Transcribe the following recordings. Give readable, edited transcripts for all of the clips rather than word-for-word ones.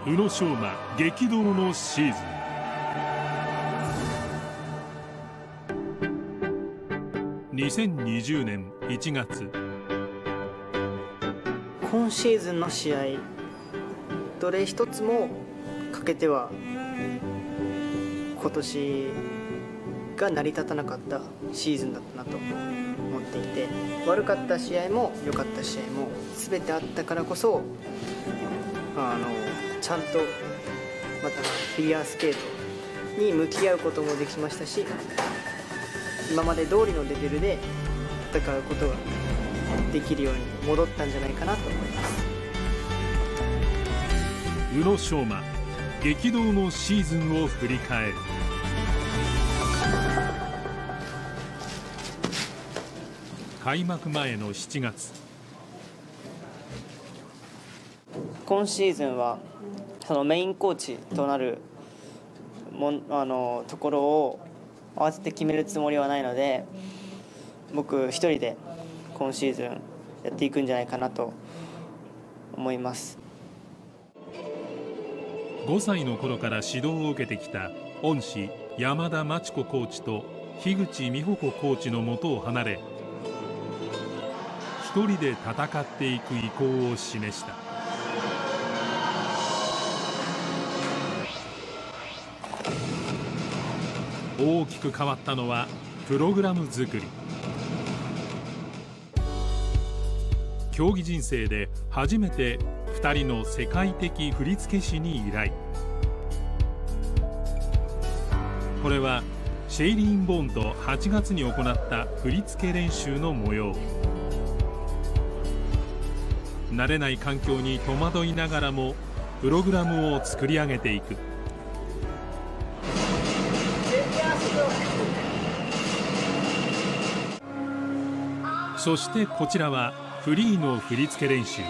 宇野昌磨激動のシーズン。2020年1月、今シーズンの試合どれ一つも欠けては今年が成り立たなかったシーズンだったなと思っていて、悪かった試合も良かった試合も全てあったからこそちゃんとまたフィギュアスケートに向き合うこともできましたし、今まで通りのレベルで戦うことができるように戻ったんじゃないかなと思います。宇野昌磨激動のシーズンを振り返る。開幕前の7月、今シーズンはそのメインコーチとなるところを慌てて決めるつもりはないので、僕一人で今シーズンやっていくんじゃないかなと思います。5歳の頃から指導を受けてきた恩師山田真知子コーチと樋口美穂子コーチの下を離れ、一人で戦っていく意向を示した。大きく変わったのはプログラム作り。競技人生で初めて2人の世界的振付師に依頼。これはシェイリーン・ボーンと8月に行った振付練習の模様。慣れない環境に戸惑いながらもプログラムを作り上げていく。そしてこちらはフリーの振り付け練習。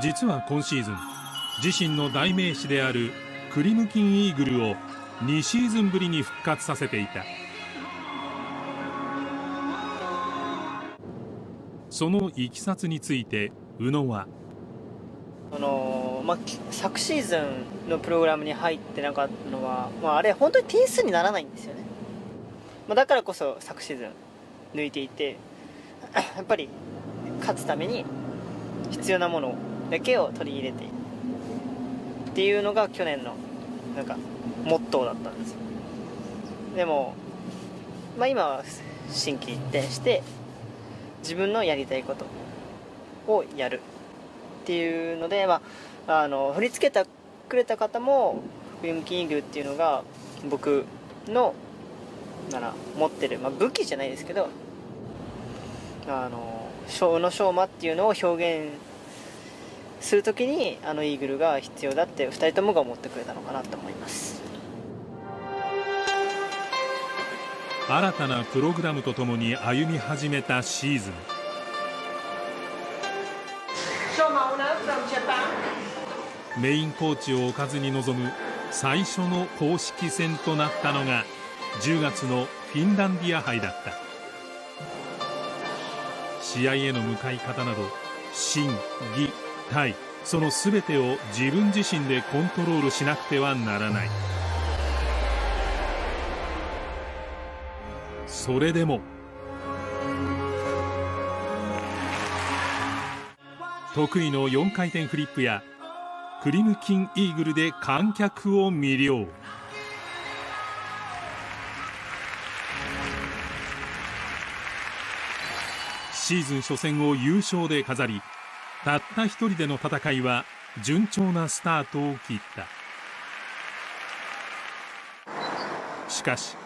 実は今シーズン、自身の代名詞であるクリムキンイーグルを2シーズンぶりに復活させていた。そのいきさつについて宇野は昨シーズンのプログラムに入ってなかったのは、あれ本当に点数にならないんですよね。だからこそ昨シーズン抜いていて、やっぱり勝つために必要なものだけを取り入れているっていうのが去年のモットーだったんですよ。でも、今は心機一転して自分のやりたいことをやるっていうので、振り付けてくれた方もクリムキンイーグルっていうのが僕の持ってる、武器じゃないですけど、宇野昌磨っていうのを表現するときにイーグルが必要だって2人ともが思ってくれたのかなと思います。新たなプログラムとともに歩み始めたシーズン。メインコーチを置かずに臨む最初の公式戦となったのが10月のフィンランディア杯だった。試合への向かい方など心技体、その全てを自分自身でコントロールしなくてはならない。それでも得意の4回転フリップやクリムキンイーグルで観客を魅了。シーズン初戦を優勝で飾り、たった一人での戦いは順調なスタートを切った。しかし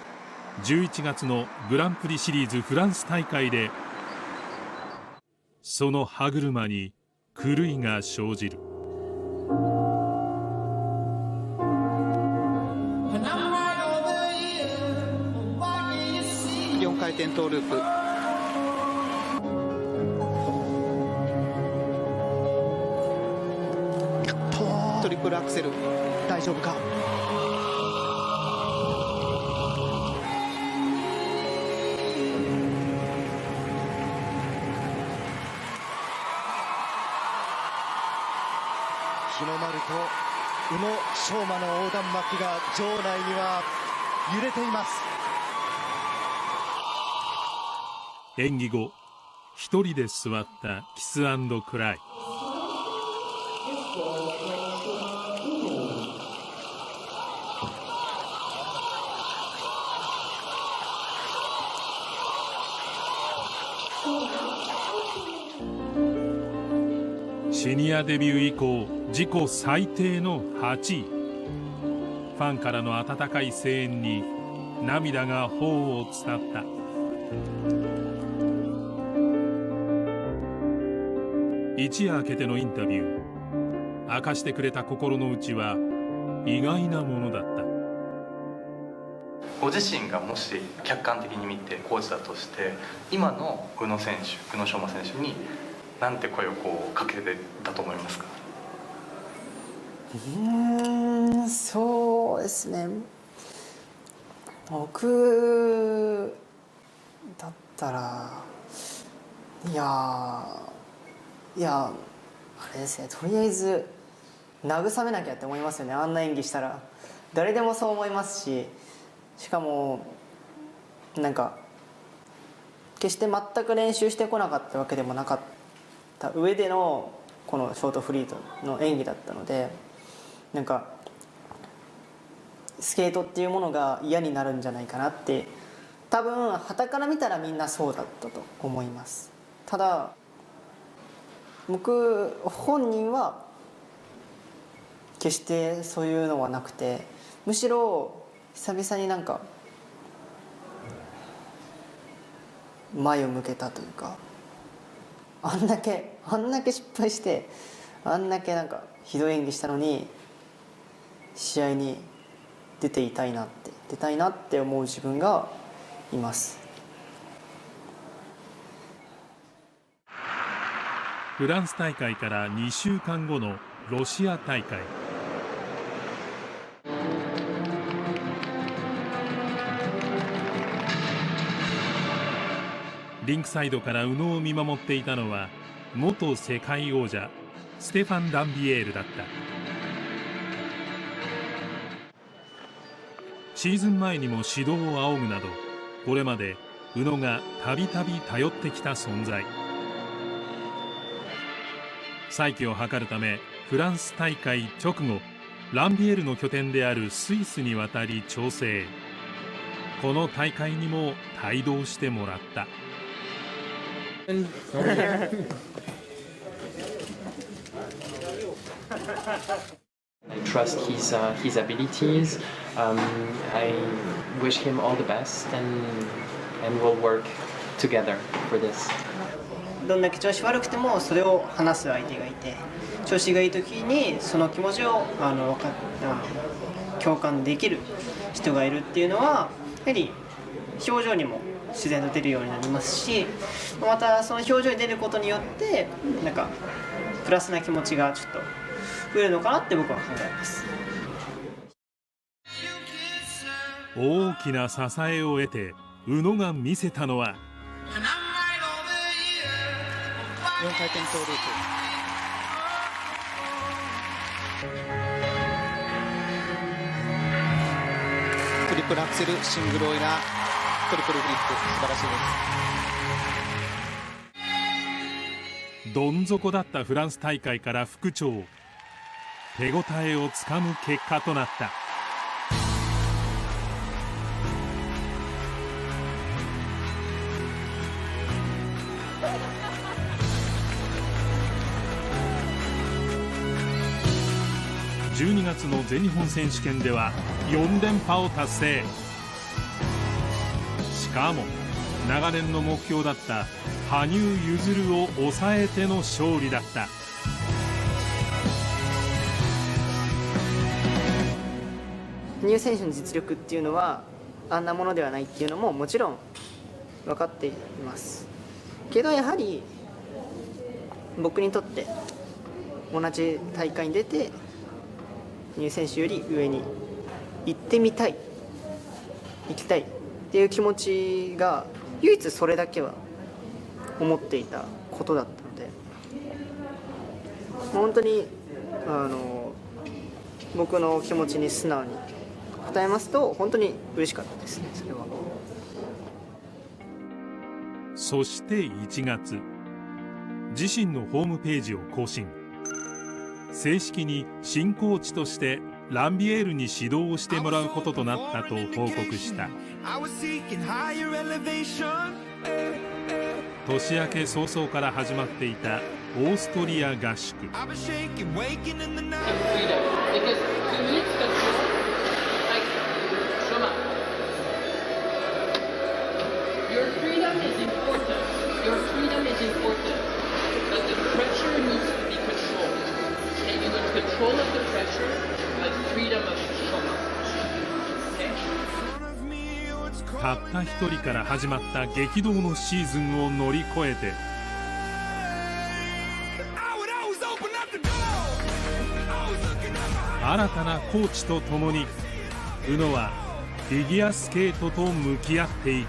11月のグランプリシリーズフランス大会でその歯車に狂いが生じる。4回転トーループ、トリプルアクセル、大丈夫か。日の丸と宇野昌磨の横断幕が場内には揺れています。演技後、一人で座ったキス&クライ。シニアデビュー以降自己最低の8位。ファンからの温かい声援に涙が頬を伝った。一夜明けてのインタビュー、明かしてくれた心の内は意外なものだった。ご自身がもし客観的に見てコーチだとして、今の宇野昌磨選手になんて声をかけてたと思いますか？そうですね、僕だったらいやあれですね、とりあえず慰めなきゃって思いますよね。あんな演技したら誰でもそう思いますし、しかもなんか決して全く練習してこなかったわけでもなかった上でのこのショートフリートの演技だったので、なんかスケートっていうものが嫌になるんじゃないかなって、多分傍から見たらみんなそうだったと思います。ただ僕本人は決してそういうのはなくて、むしろ久々になんか前を向けたというか、あんだけ失敗してあんだけなんかひどい演技したのに試合に出たいなって思う自分がいます。フランス大会から2週間後のロシア大会。リンクサイドから宇野を見守っていたのは元世界王者ステファン・ランビエールだった。シーズン前にも指導を仰ぐなど、これまで宇野がたびたび頼ってきた存在。再起を図るためフランス大会直後、ランビエールの拠点であるスイスに渡り調整。この大会にも帯同してもらった。I trust his abilities. I wish him all the best, and we'll work together for this. どんだけ調子悪くてもそれを話す相手がいて、調子がいい時にその気持ちを共感できる人がいるっていうのは、やはり表情にも自然と出るようになりますし、またその表情に出ることによってなんかプラスな気持ちがちょっと増えるのかなって僕は考えます。大きな支えを得て宇野が見せたのは4回転トウループ、トリプルアクセル、シングルオイラー、トリプルフリップ、素晴らしいです。どん底だったフランス大会から復調、手応えをつかむ結果となった。12月の全日本選手権では4連覇を達成。しかも長年の目標だった羽生結弦を抑えての勝利だった。羽生選手の実力っていうのはあんなものではないっていうのももちろん分かっていますけど、やはり僕にとって同じ大会に出て羽生選手より上に行ってみたい、行きたいっていう気持ちが唯一それだけは思っていたことだったので、本当に僕の気持ちに素直に答えますと本当に嬉しかったですね、それは。そして1月、自身のホームページを更新。正式に新コーチとしてランビエールに指導をしてもらうこととなったと報告した。年明け早々から始まっていたオーストリア合宿。たった一人から始まった激動のシーズンを乗り越えて、新たなコーチと共に宇野はフィギュアスケートと向き合っていく。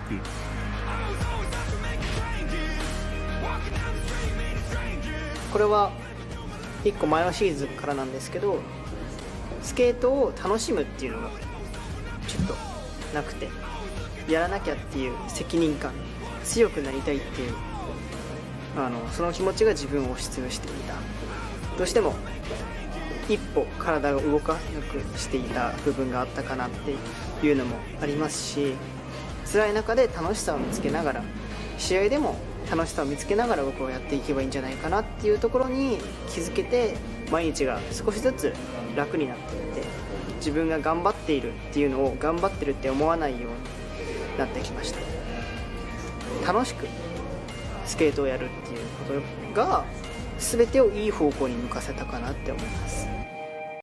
これは1個前のシーズンからなんですけど、スケートを楽しむっていうのがちょっとなくて、やらなきゃっていう責任感、強くなりたいっていうその気持ちが自分を押しつぶしていた。どうしても一歩体を動かなくしていた部分があったかなっていうのもありますし、辛い中で楽しさを見つけながら、試合でも楽しさを見つけながら僕はやっていけばいいんじゃないかなっていうところに気づけて、毎日が少しずつ楽になっていって、自分が頑張っているっていうのを頑張ってるって思わないようになってきました。楽しくスケートをやるっていうことが全てをいい方向に向かせたかなって思います。